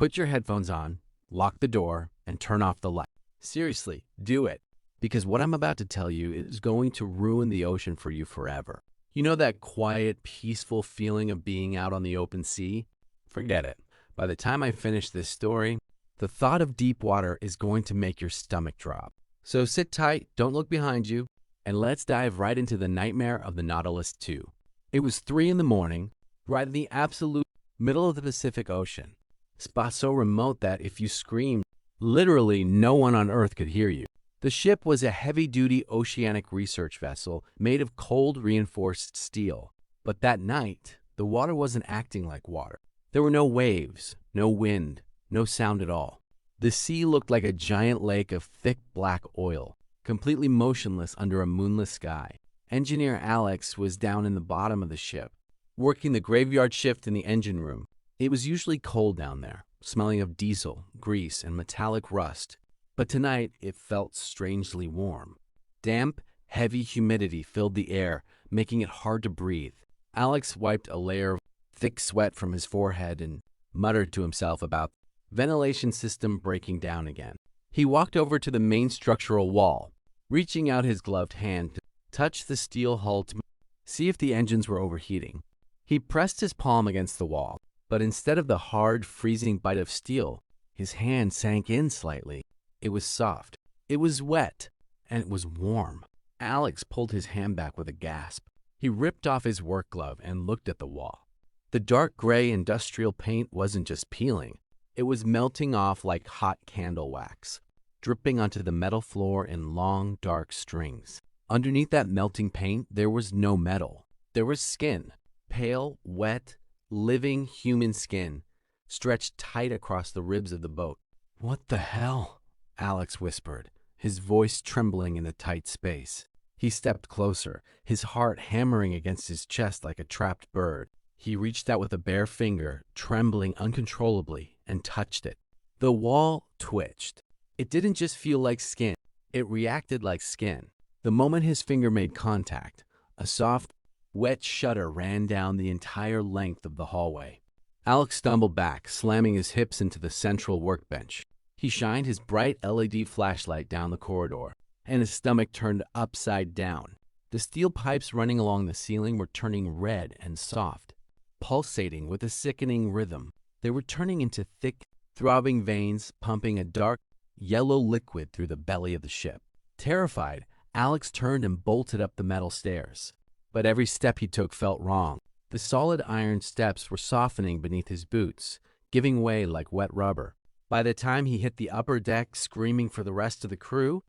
Put your headphones on, lock the door, and turn off the light. Seriously, do it. Because what I'm about to tell you is going to ruin the ocean for you forever. You know that quiet, peaceful feeling of being out on the open sea? Forget it. By the time I finish this story, the thought of deep water is going to make your stomach drop. So sit tight, don't look behind you, and let's dive right into the nightmare of the Nautilus 2. It was 3 in the morning, right in the absolute middle of the Pacific Ocean. Spot so remote that if you screamed, literally no one on Earth could hear you. The ship was a heavy-duty oceanic research vessel made of cold reinforced steel. But that night, the water wasn't acting like water. There were no waves, no wind, no sound at all. The sea looked like a giant lake of thick black oil, completely motionless under a moonless sky. Engineer Alex was down in the bottom of the ship, working the graveyard shift in the engine room. It was usually cold down there, smelling of diesel, grease, and metallic rust. But tonight, it felt strangely warm. Damp, heavy humidity filled the air, making it hard to breathe. Alex wiped a layer of thick sweat from his forehead and muttered to himself about the ventilation system breaking down again. He walked over to the main structural wall, reaching out his gloved hand to touch the steel hull to see if the engines were overheating. He pressed his palm against the wall, but instead of the hard, freezing bite of steel, his hand sank in slightly. It was soft, it was wet, and it was warm. Alex pulled his hand back with a gasp. He ripped off his work glove and looked at the wall. The dark gray industrial paint wasn't just peeling, it was melting off like hot candle wax, dripping onto the metal floor in long, dark strings. Underneath that melting paint, there was no metal. There was skin, pale, wet, living human skin, stretched tight across the ribs of the boat. "What the hell?" Alex whispered, his voice trembling in the tight space. He stepped closer, his heart hammering against his chest like a trapped bird. He reached out with a bare finger, trembling uncontrollably, and touched it. The wall twitched. It didn't just feel like skin, it reacted like skin. The moment his finger made contact, a soft, wet shudder ran down the entire length of the hallway. Alex stumbled back, slamming his hips into the central workbench. He shined his bright LED flashlight down the corridor, and his stomach turned upside down. The steel pipes running along the ceiling were turning red and soft, pulsating with a sickening rhythm. They were turning into thick, throbbing veins, pumping a dark, yellow liquid through the belly of the ship. Terrified, Alex turned and bolted up the metal stairs. But every step he took felt wrong. The solid iron steps were softening beneath his boots, giving way like wet rubber. By the time he hit the upper deck screaming for the rest of the crew,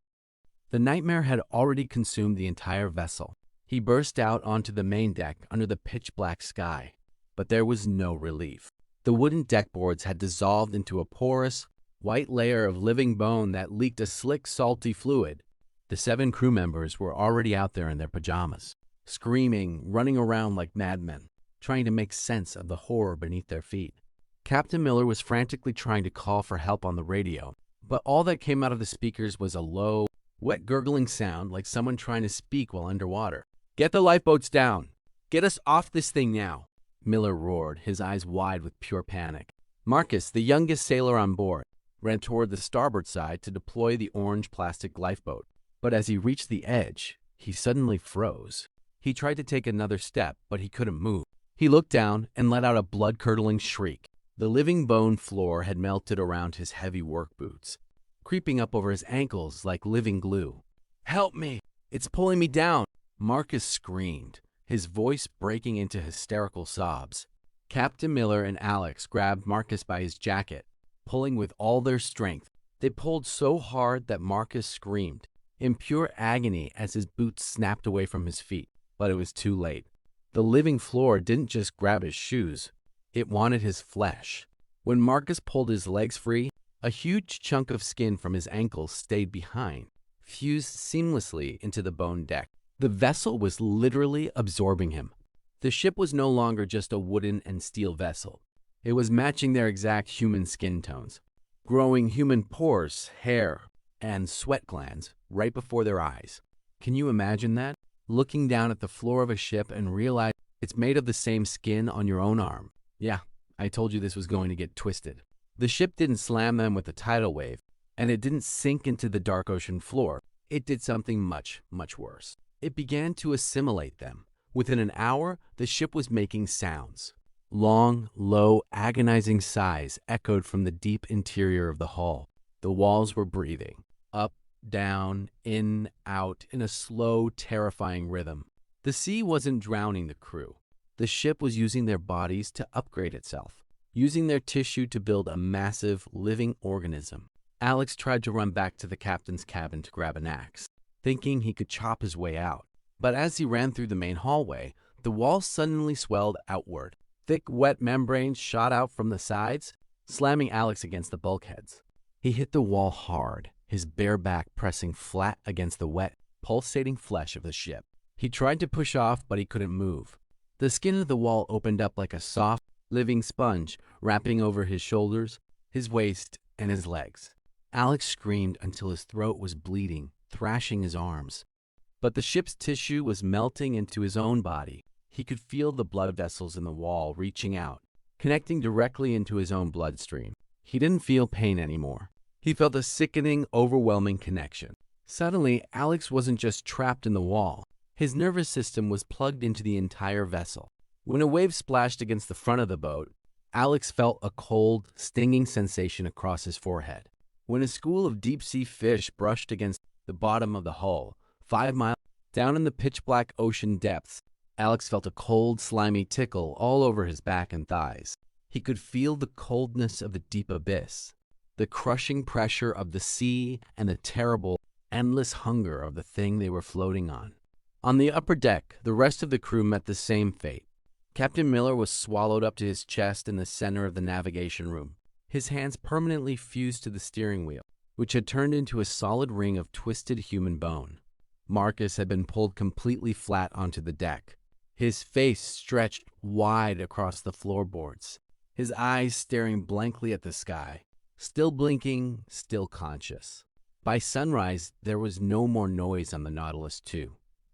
the nightmare had already consumed the entire vessel. He burst out onto the main deck under the pitch-black sky, but there was no relief. The wooden deck boards had dissolved into a porous, white layer of living bone that leaked a slick, salty fluid. The 7 crew members were already out there in their pajamas, screaming, running around like madmen, trying to make sense of the horror beneath their feet. Captain Miller was frantically trying to call for help on the radio, but all that came out of the speakers was a low, wet gurgling sound like someone trying to speak while underwater. "Get the lifeboats down! Get us off this thing now!" Miller roared, his eyes wide with pure panic. Marcus, the youngest sailor on board, ran toward the starboard side to deploy the orange plastic lifeboat. But as he reached the edge, he suddenly froze. He tried to take another step, but he couldn't move. He looked down and let out a blood-curdling shriek. The living bone floor had melted around his heavy work boots, creeping up over his ankles like living glue. "Help me! It's pulling me down!" Marcus screamed, his voice breaking into hysterical sobs. Captain Miller and Alex grabbed Marcus by his jacket, pulling with all their strength. They pulled so hard that Marcus screamed, in pure agony as his boots snapped away from his feet. But it was too late. The living floor didn't just grab his shoes. It wanted his flesh. When Marcus pulled his legs free, a huge chunk of skin from his ankles stayed behind, fused seamlessly into the bone deck. The vessel was literally absorbing him. The ship was no longer just a wooden and steel vessel. It was matching their exact human skin tones, growing human pores, hair, and sweat glands right before their eyes. Can you imagine that? Looking down at the floor of a ship and realize it's made of the same skin on your own arm. Yeah, I told you this was going to get twisted. The ship didn't slam them with a tidal wave, and it didn't sink into the dark ocean floor. It did something much, much worse. It began to assimilate them. Within an hour, the ship was making sounds. Long, low, agonizing sighs echoed from the deep interior of the hull. The walls were breathing, up, down, in, out, in a slow, terrifying rhythm. The sea wasn't drowning the crew. The ship was using their bodies to upgrade itself, using their tissue to build a massive, living organism. Alex tried to run back to the captain's cabin to grab an axe, thinking he could chop his way out. But as he ran through the main hallway, the wall suddenly swelled outward. Thick, wet membranes shot out from the sides, slamming Alex against the bulkheads. He hit the wall hard, his bare back pressing flat against the wet, pulsating flesh of the ship. He tried to push off, but he couldn't move. The skin of the wall opened up like a soft, living sponge, wrapping over his shoulders, his waist, and his legs. Alex screamed until his throat was bleeding, thrashing his arms. But the ship's tissue was melting into his own body. He could feel the blood vessels in the wall reaching out, connecting directly into his own bloodstream. He didn't feel pain anymore. He felt a sickening, overwhelming connection. Suddenly, Alex wasn't just trapped in the wall. His nervous system was plugged into the entire vessel. When a wave splashed against the front of the boat, Alex felt a cold, stinging sensation across his forehead. When a school of deep-sea fish brushed against the bottom of the hull, 5 miles down in the pitch-black ocean depths, Alex felt a cold, slimy tickle all over his back and thighs. He could feel the coldness of the deep abyss, the crushing pressure of the sea, and the terrible, endless hunger of the thing they were floating on. On the upper deck, the rest of the crew met the same fate. Captain Miller was swallowed up to his chest in the center of the navigation room, his hands permanently fused to the steering wheel, which had turned into a solid ring of twisted human bone. Marcus had been pulled completely flat onto the deck, his face stretched wide across the floorboards, his eyes staring blankly at the sky, still blinking, still conscious. By sunrise, there was no more noise on the Nautilus II.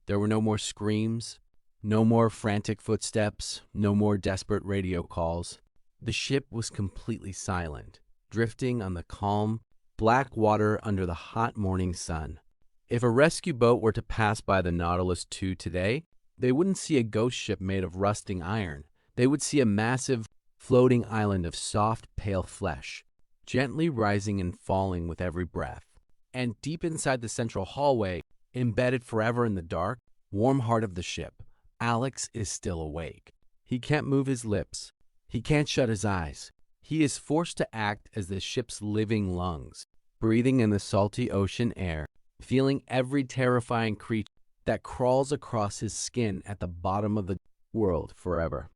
There were no more screams, no more frantic footsteps, no more desperate radio calls. The ship was completely silent, drifting on the calm, black water under the hot morning sun. If a rescue boat were to pass by the Nautilus II today, they wouldn't see a ghost ship made of rusting iron. They would see a massive, floating island of soft, pale flesh, gently rising and falling with every breath. And deep inside the central hallway, embedded forever in the dark, warm heart of the ship, Alex is still awake. He can't move his lips. He can't shut his eyes. He is forced to act as the ship's living lungs, breathing in the salty ocean air, feeling every terrifying creature that crawls across his skin at the bottom of the world forever.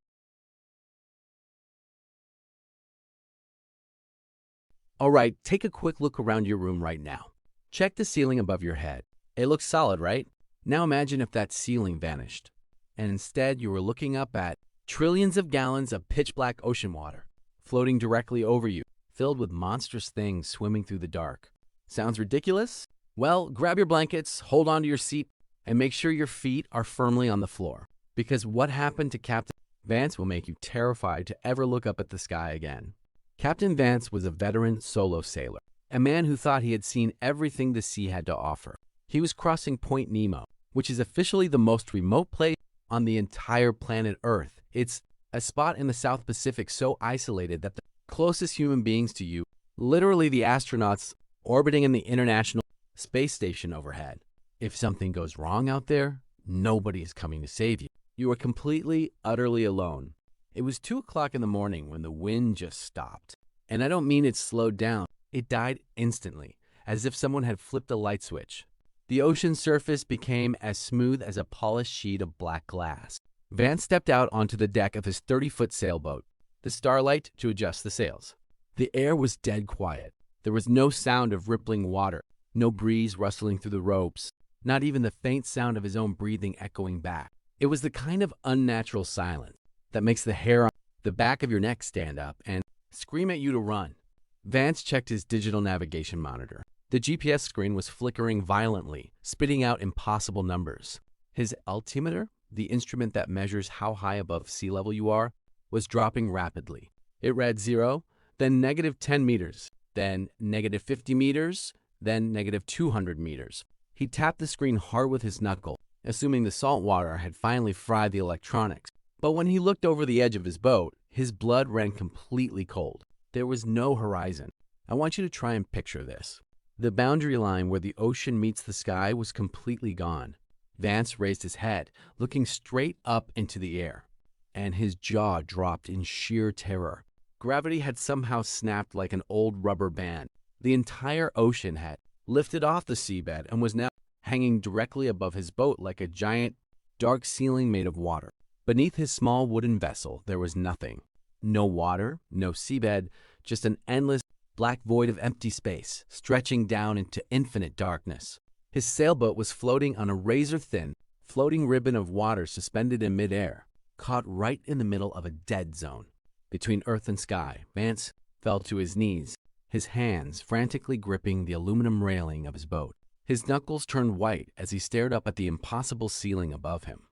All right, take a quick look around your room right now. Check the ceiling above your head. It looks solid, right? Now imagine if that ceiling vanished, and instead you were looking up at trillions of gallons of pitch-black ocean water, floating directly over you, filled with monstrous things swimming through the dark. Sounds ridiculous? Well, grab your blankets, hold on to your seat, and make sure your feet are firmly on the floor, because what happened to Captain Vance will make you terrified to ever look up at the sky again. Captain Vance was a veteran solo sailor, a man who thought he had seen everything the sea had to offer. He was crossing Point Nemo, which is officially the most remote place on the entire planet Earth. It's a spot in the South Pacific so isolated that the closest human beings to you, literally the astronauts orbiting in the International Space Station overhead. If something goes wrong out there, nobody is coming to save you. You are completely, utterly alone. It was 2 o'clock in the morning when the wind just stopped. And I don't mean it slowed down. It died instantly, as if someone had flipped a light switch. The ocean surface became as smooth as a polished sheet of black glass. Vance stepped out onto the deck of his 30-foot sailboat, the Starlight, to adjust the sails. The air was dead quiet. There was no sound of rippling water, no breeze rustling through the ropes, not even the faint sound of his own breathing echoing back. It was the kind of unnatural silence that makes the hair on the back of your neck stand up and scream at you to run. Vance checked his digital navigation monitor. The GPS screen was flickering violently, spitting out impossible numbers. His altimeter, the instrument that measures how high above sea level you are, was dropping rapidly. It read 0, then -10 meters, then -50 meters, then -200 meters. He tapped the screen hard with his knuckle, assuming the salt water had finally fried the electronics. But when he looked over the edge of his boat, his blood ran completely cold. There was no horizon. I want you to try and picture this. The boundary line where the ocean meets the sky was completely gone. Vance raised his head, looking straight up into the air, and his jaw dropped in sheer terror. Gravity had somehow snapped like an old rubber band. The entire ocean had lifted off the seabed and was now hanging directly above his boat like a giant, dark ceiling made of water. Beneath his small wooden vessel, there was nothing. No water, no seabed, just an endless black void of empty space, stretching down into infinite darkness. His sailboat was floating on a razor-thin, floating ribbon of water suspended in midair, caught right in the middle of a dead zone. Between earth and sky, Vance fell to his knees, his hands frantically gripping the aluminum railing of his boat. His knuckles turned white as he stared up at the impossible ceiling above him.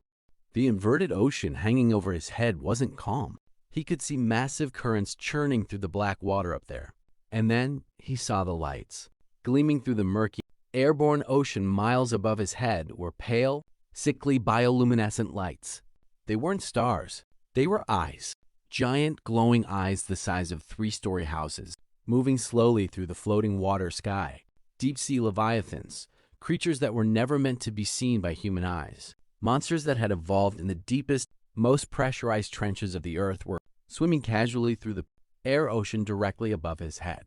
The inverted ocean hanging over his head wasn't calm. He could see massive currents churning through the black water up there. And then he saw the lights. Gleaming through the murky, airborne ocean miles above his head were pale, sickly bioluminescent lights. They weren't stars. They were eyes. Giant, glowing eyes the size of 3-story houses, moving slowly through the floating water sky. Deep-sea leviathans, creatures that were never meant to be seen by human eyes. Monsters that had evolved in the deepest, most pressurized trenches of the earth were swimming casually through the air ocean directly above his head.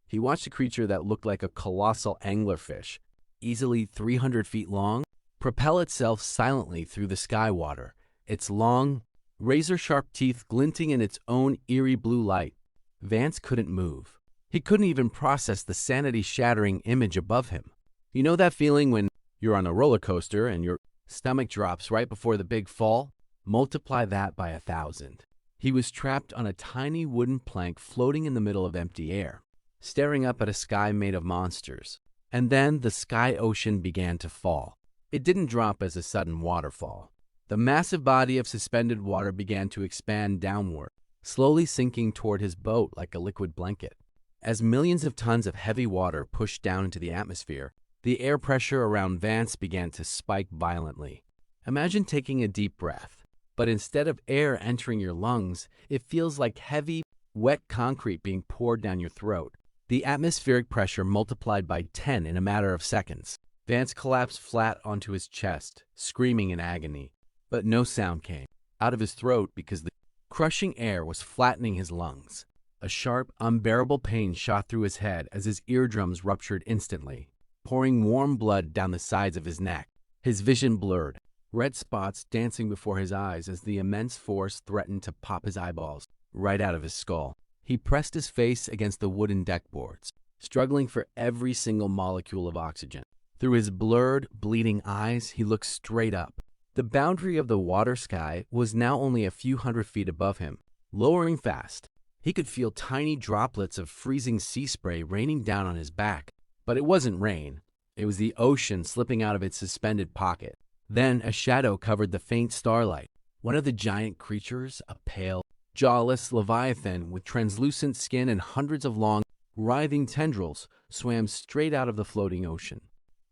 He watched a creature that looked like a colossal anglerfish, easily 300 feet long, propel itself silently through the sky water, its long, razor-sharp teeth glinting in its own eerie blue light. Vance couldn't move. He couldn't even process the sanity-shattering image above him. You know that feeling when you're on a roller coaster and your stomach drops right before the big fall? Multiply that by 1,000. He was trapped on a tiny wooden plank floating in the middle of empty air, staring up at a sky made of monsters. And then the sky ocean began to fall. It didn't drop as a sudden waterfall. The massive body of suspended water began to expand downward, slowly sinking toward his boat like a liquid blanket. As millions of tons of heavy water pushed down into the atmosphere, the air pressure around Vance began to spike violently. Imagine taking a deep breath, but instead of air entering your lungs, it feels like heavy, wet concrete being poured down your throat. The atmospheric pressure multiplied by 10 in a matter of seconds. Vance collapsed flat onto his chest, screaming in agony. But no sound came out of his throat because the crushing air was flattening his lungs. A sharp, unbearable pain shot through his head as his eardrums ruptured instantly, pouring warm blood down the sides of his neck. His vision blurred, red spots dancing before his eyes as the immense force threatened to pop his eyeballs right out of his skull. He pressed his face against the wooden deck boards, struggling for every single molecule of oxygen. Through his blurred, bleeding eyes, he looked straight up. The boundary of the water sky was now only a few hundred feet above him, lowering fast. He could feel tiny droplets of freezing sea spray raining down on his back. But it wasn't rain. It was the ocean slipping out of its suspended pocket. Then a shadow covered the faint starlight. One of the giant creatures, a pale, jawless leviathan with translucent skin and hundreds of long, writhing tendrils, swam straight out of the floating ocean.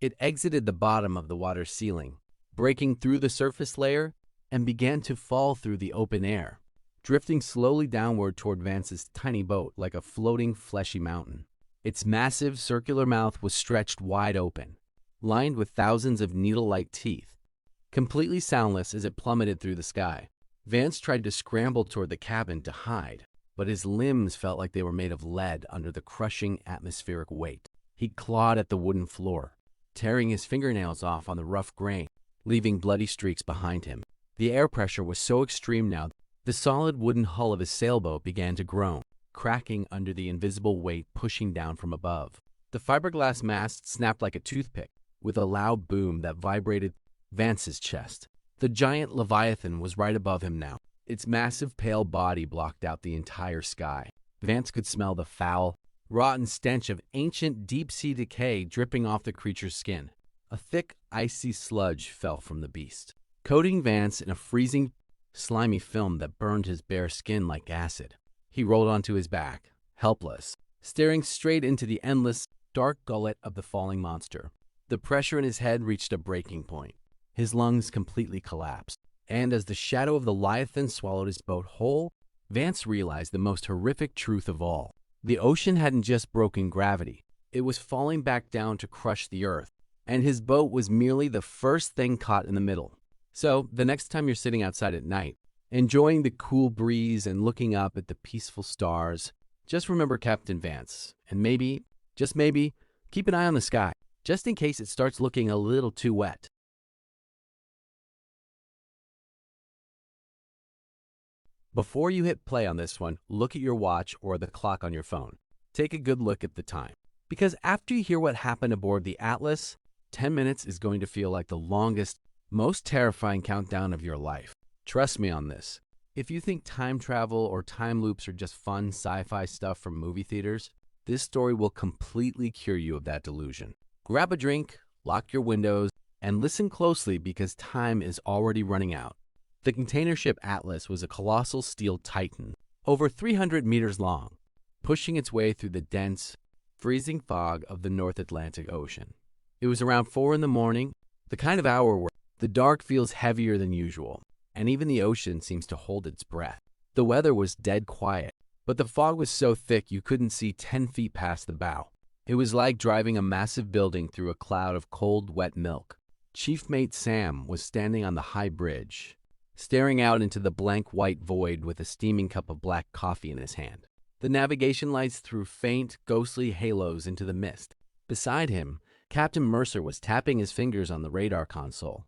It exited the bottom of the water ceiling, breaking through the surface layer, and began to fall through the open air, drifting slowly downward toward Vance's tiny boat like a floating, fleshy mountain. Its massive circular mouth was stretched wide open, lined with thousands of needle-like teeth. Completely soundless as it plummeted through the sky, Vance tried to scramble toward the cabin to hide, but his limbs felt like they were made of lead under the crushing atmospheric weight. He clawed at the wooden floor, tearing his fingernails off on the rough grain, leaving bloody streaks behind him. The air pressure was so extreme now, the solid wooden hull of his sailboat began to groan, cracking under the invisible weight pushing down from above. The fiberglass mast snapped like a toothpick, with a loud boom that vibrated Vance's chest. The giant leviathan was right above him now. Its massive pale body blocked out the entire sky. Vance could smell the foul, rotten stench of ancient deep-sea decay dripping off the creature's skin. A thick, icy sludge fell from the beast, coating Vance in a freezing, slimy film that burned his bare skin like acid. He rolled onto his back, helpless, staring straight into the endless, dark gullet of the falling monster. The pressure in his head reached a breaking point. His lungs completely collapsed, and as the shadow of the Leviathan swallowed his boat whole, Vance realized the most horrific truth of all. The ocean hadn't just broken gravity, it was falling back down to crush the earth, and his boat was merely the first thing caught in the middle. So, the next time you're sitting outside at night, enjoying the cool breeze and looking up at the peaceful stars, just remember Captain Vance, and maybe, just maybe, keep an eye on the sky, just in case it starts looking a little too wet. Before you hit play on this one, look at your watch or the clock on your phone. Take a good look at the time. Because after you hear what happened aboard the Atlas, 10 minutes is going to feel like the longest, most terrifying countdown of your life. Trust me on this. If you think time travel or time loops are just fun sci-fi stuff from movie theaters, this story will completely cure you of that delusion. Grab a drink, lock your windows, and listen closely because time is already running out. The container ship Atlas was a colossal steel titan, over 300 meters long, pushing its way through the dense, freezing fog of the North Atlantic Ocean. It was around 4 in the morning, the kind of hour where the dark feels heavier than usual, and even the ocean seems to hold its breath. The weather was dead quiet, but the fog was so thick you couldn't see 10 feet past the bow. It was like driving a massive building through a cloud of cold, wet milk. Chief Mate Sam was standing on the high bridge, staring out into the blank white void with a steaming cup of black coffee in his hand. The navigation lights threw faint, ghostly halos into the mist. Beside him, Captain Mercer was tapping his fingers on the radar console,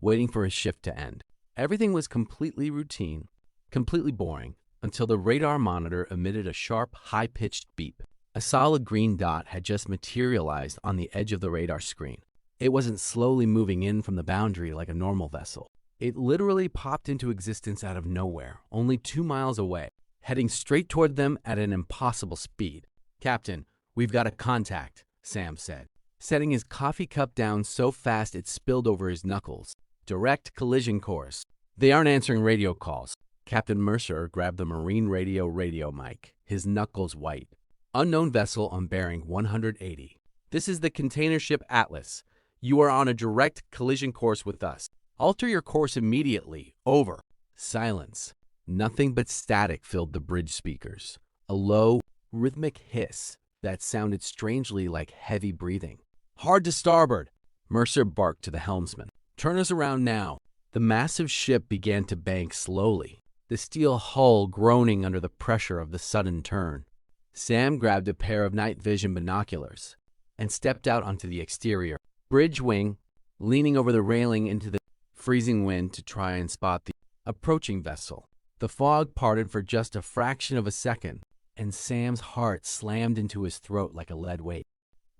waiting for his shift to end. Everything was completely routine, completely boring, until the radar monitor emitted a sharp, high-pitched beep. A solid green dot had just materialized on the edge of the radar screen. It wasn't slowly moving in from the boundary like a normal vessel. It literally popped into existence out of nowhere, only 2 miles away, heading straight toward them at an impossible speed. "Captain, we've got a contact," Sam said, setting his coffee cup down so fast it spilled over his knuckles. "Direct collision course. They aren't answering radio calls." Captain Mercer grabbed the marine radio mic, his knuckles white. "Unknown vessel on bearing 180. This is the container ship Atlas. You are on a direct collision course with us. Alter your course immediately. Over." Silence. Nothing but static filled the bridge speakers. A low, rhythmic hiss that sounded strangely like heavy breathing. "Hard to starboard," Mercer barked to the helmsman. "Turn us around now." The massive ship began to bank slowly, the steel hull groaning under the pressure of the sudden turn. Sam grabbed a pair of night vision binoculars and stepped out onto the exterior bridge wing, leaning over the railing into the freezing wind to try and spot the approaching vessel. The fog parted for just a fraction of a second, and Sam's heart slammed into his throat like a lead weight.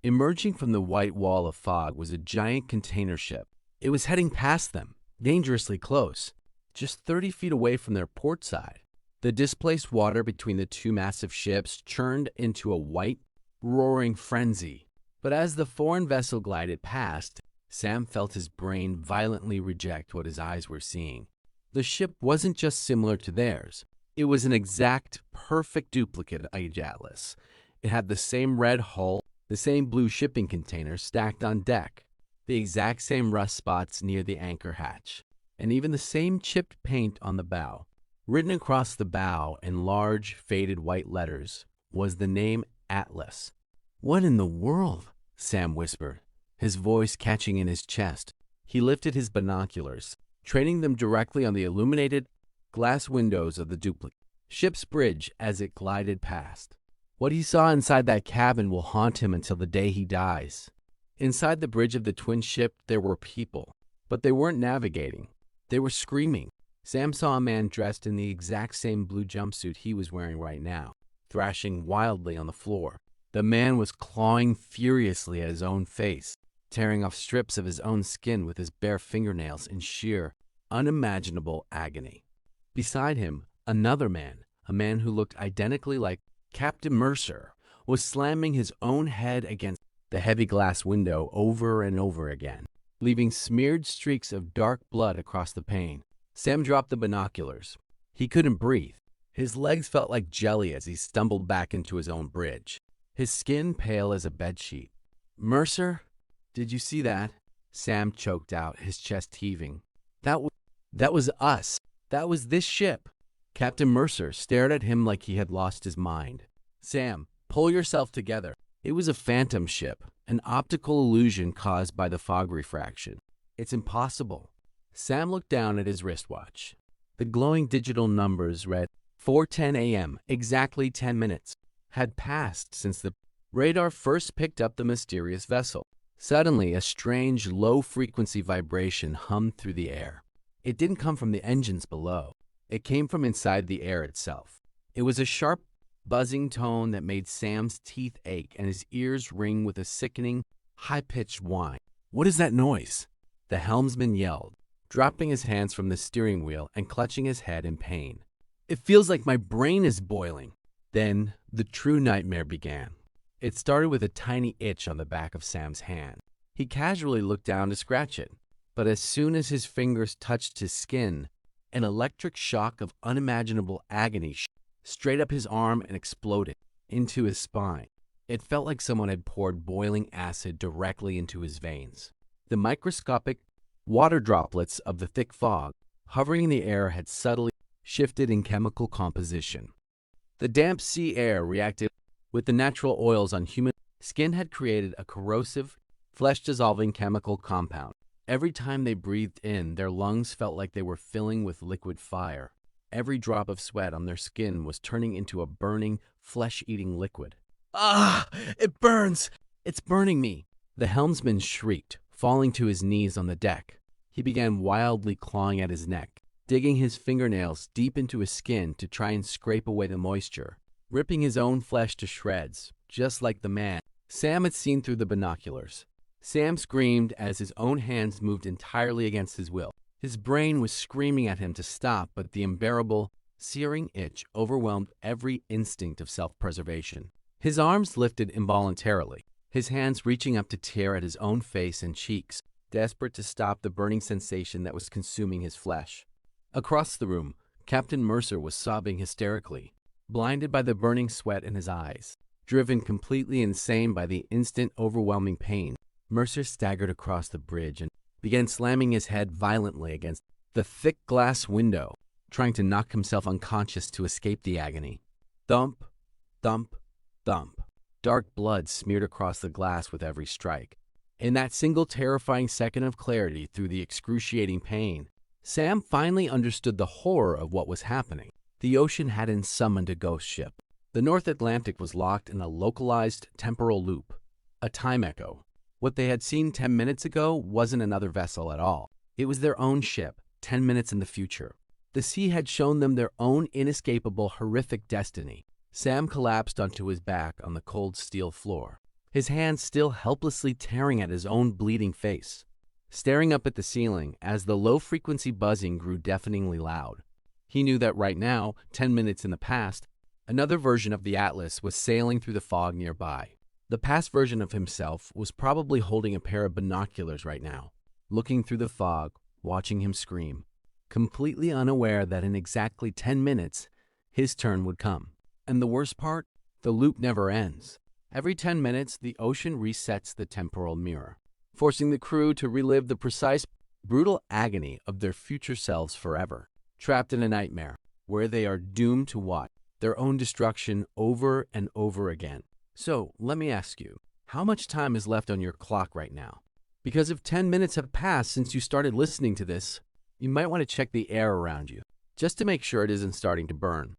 Emerging from the white wall of fog was a giant container ship. It was heading past them, dangerously close, just 30 feet away from their port side. The displaced water between the two massive ships churned into a white, roaring frenzy. But as the foreign vessel glided past, Sam felt his brain violently reject what his eyes were seeing. The ship wasn't just similar to theirs. It was an exact, perfect duplicate of the Atlas. It had the same red hull, the same blue shipping containers stacked on deck, the exact same rust spots near the anchor hatch, and even the same chipped paint on the bow. Written across the bow in large, faded white letters was the name Atlas. "What in the world?" Sam whispered, his voice catching in his chest. He lifted his binoculars, training them directly on the illuminated glass windows of the duplicate ship's bridge as it glided past. What he saw inside that cabin will haunt him until the day he dies. Inside the bridge of the twin ship, there were people, but they weren't navigating. They were screaming. Sam saw a man dressed in the exact same blue jumpsuit he was wearing right now, thrashing wildly on the floor. The man was clawing furiously at his own face, tearing off strips of his own skin with his bare fingernails in sheer, unimaginable agony. Beside him, another man, a man who looked identically like Captain Mercer, was slamming his own head against the heavy glass window over and over again, leaving smeared streaks of dark blood across the pane. Sam dropped the binoculars. He couldn't breathe. His legs felt like jelly as he stumbled back into his own bridge, his skin pale as a bedsheet. "Mercer, did you see that?" Sam choked out, his chest heaving. That was us. That was this ship." Captain Mercer stared at him like he had lost his mind. "Sam, pull yourself together. It was a phantom ship, an optical illusion caused by the fog refraction. It's impossible." Sam looked down at his wristwatch. The glowing digital numbers read 4:10 a.m., exactly 10 minutes, had passed since the radar first picked up the mysterious vessel. Suddenly, a strange, low-frequency vibration hummed through the air. It didn't come from the engines below. It came from inside the air itself. It was a sharp, buzzing tone that made Sam's teeth ache and his ears ring with a sickening, high-pitched whine. "What is that noise?" the helmsman yelled, dropping his hands from the steering wheel and clutching his head in pain. "It feels like my brain is boiling." Then the true nightmare began. It started with a tiny itch on the back of Sam's hand. He casually looked down to scratch it, but as soon as his fingers touched his skin, an electric shock of unimaginable agony straight up his arm and exploded into his spine. It felt like someone had poured boiling acid directly into his veins. The microscopic water droplets of the thick fog hovering in the air had subtly shifted in chemical composition. The damp sea air reacted with the natural oils on human skin had created a corrosive, flesh-dissolving chemical compound. Every time they breathed in, their lungs felt like they were filling with liquid fire. Every drop of sweat on their skin was turning into a burning, flesh-eating liquid. "Ah! It burns! It's burning me!" The helmsman shrieked, falling to his knees on the deck. He began wildly clawing at his neck, digging his fingernails deep into his skin to try and scrape away the moisture, ripping his own flesh to shreds, just like the man Sam had seen through the binoculars. Sam screamed as his own hands moved entirely against his will. His brain was screaming at him to stop, but the unbearable, searing itch overwhelmed every instinct of self-preservation. His arms lifted involuntarily, his hands reaching up to tear at his own face and cheeks, desperate to stop the burning sensation that was consuming his flesh. Across the room, Captain Mercer was sobbing hysterically, blinded by the burning sweat in his eyes. Driven completely insane by the instant overwhelming pain, Mercer staggered across the bridge and began slamming his head violently against the thick glass window, trying to knock himself unconscious to escape the agony. Thump, thump, thump. Dark blood smeared across the glass with every strike. In that single terrifying second of clarity through the excruciating pain, Sam finally understood the horror of what was happening. The ocean hadn't summoned a ghost ship. The North Atlantic was locked in a localized temporal loop, a time echo. What they had seen 10 minutes ago wasn't another vessel at all. It was their own ship, 10 minutes in the future. The sea had shown them their own inescapable, horrific destiny. Sam collapsed onto his back on the cold steel floor, his hands still helplessly tearing at his own bleeding face, staring up at the ceiling as the low-frequency buzzing grew deafeningly loud. He knew that right now, 10 minutes in the past, another version of the Atlas was sailing through the fog nearby. The past version of himself was probably holding a pair of binoculars right now, looking through the fog, watching him scream, completely unaware that in exactly 10 minutes, his turn would come. And the worst part? The loop never ends. Every 10 minutes, the ocean resets the temporal mirror, forcing the crew to relive the precise, brutal agony of their future selves forever, trapped in a nightmare where they are doomed to watch their own destruction over and over again. So, let me ask you, how much time is left on your clock right now? Because if 10 minutes have passed since you started listening to this, you might want to check the air around you, just to make sure it isn't starting to burn.